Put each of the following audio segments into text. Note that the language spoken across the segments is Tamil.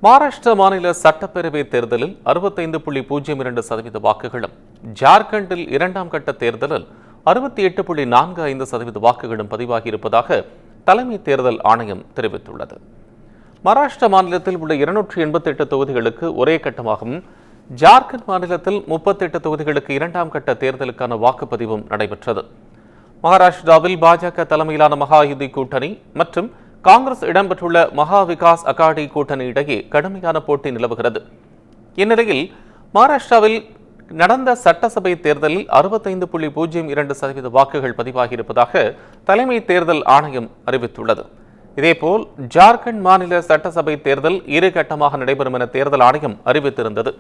மகாராஷ்டிரா மாநில சட்டப்பேரவை தேர்தலில் 65.02% வாக்குகளும், ஜார்க்கண்டில் இரண்டாம் கட்ட தேர்தலில் 68.45% வாக்குகளும் பதிவாகியிருப்பதாக தலைமை தேர்தல் ஆணையம் தெரிவித்துள்ளது. மகாராஷ்டிரா மாநிலத்தில் உள்ள 288 தொகுதிகளுக்கு ஒரே கட்டமாகவும், ஜார்க்கண்ட் மாநிலத்தில் 38 தொகுதிகளுக்கு இரண்டாம் கட்ட தேர்தலுக்கான வாக்குப்பதிவும் நடைபெற்றது. மகாராஷ்டிராவில் பாஜக தலைமையிலான மகாயுதி கூட்டணி மற்றும் காங்கிரஸ் இடம்பெற்றுள்ள மகா விகாஸ் அகாடி கூட்டணி இடையே கடுமையான போட்டி நிலவுகிறது. இந்நிலையில் மகாராஷ்டிராவில் நடந்த சட்டசபை தேர்தலில் 65.02% வாக்குகள் பதிவாகியிருப்பதாக தலைமை தேர்தல் ஆணையம் அறிவித்துள்ளது. இதேபோல் ஜார்க்கண்ட் மாநில சட்டசபை தேர்தல் இரு கட்டமாக நடைபெறும் என தேர்தல் ஆணையம் அறிவித்திருந்தது.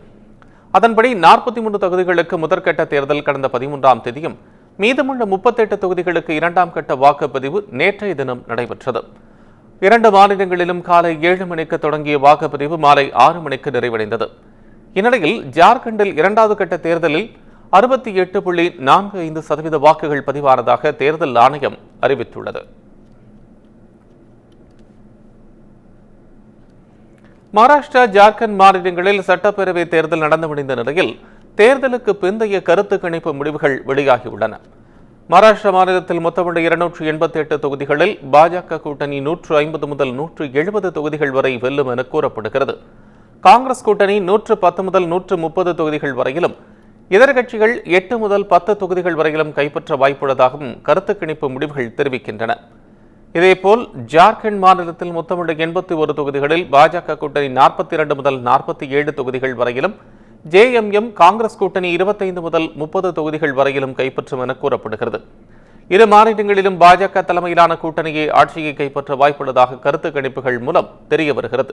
அதன்படி 43 தொகுதிகளுக்கு முதற்கட்ட தேர்தல் கடந்த 13ஆம் தேதியும், மீதமுள்ள 38 தொகுதிகளுக்கு இரண்டாம் கட்ட வாக்குப்பதிவு நேற்றைய தினம் நடைபெற்றது. இரண்டு மாநிலங்களிலும் காலை 7 மணிக்கு தொடங்கிய வாக்குப்பதிவு மாலை 6 மணிக்கு நிறைவடைந்தது. இந்நிலையில் ஜார்க்கண்டில் இரண்டாவது கட்ட தேர்தலில் 68.45% வாக்குகள் பதிவானதாக தேர்தல் ஆணையம் அறிவித்துள்ளது. மகாராஷ்டிரா, ஜார்க்கண்ட் மாநிலங்களில் சட்டப்பேரவை தேர்தல் நடந்து முடிந்த நிலையில் தேர்தலுக்கு பிந்தைய கருத்து கணிப்பு முடிவுகள் வெளியாகியுள்ளன. மகாராஷ்டிரா மாநிலத்தில் மொத்தமுள்ள 288 தொகுதிகளில் பாஜக கூட்டணி 150 முதல் 170 தொகுதிகள் வரை வெல்லும் என கூறப்படுகிறது. காங்கிரஸ் கூட்டணி 110 முதல் 130 தொகுதிகள் வரையிலும், எதிர்க்கட்சிகள் 8 முதல் 10 தொகுதிகள் வரையிலும் கைப்பற்ற வாய்ப்புள்ளதாகவும் கருத்து கணிப்பு முடிவுகள் தெரிவிக்கின்றன. இதேபோல் ஜார்க்கண்ட் மாநிலத்தில் மொத்தமுள்ள 81 தொகுதிகளில் பாஜக கூட்டணி 42 முதல் 47 தொகுதிகள் வரையிலும், ஜேஎம்எம் காங்கிரஸ் கூட்டணி 25 முதல் 30 தொகுதிகள் வரையிலும் கைப்பற்றும் என கூறப்படுகிறது. இரு மாநிலங்களிலும் பாஜக தலைமையிலான கூட்டணியை ஆட்சியை கைப்பற்ற வாய்ப்புள்ளதாக கருத்து கணிப்புகள் மூலம் தெரிய வருகிறது.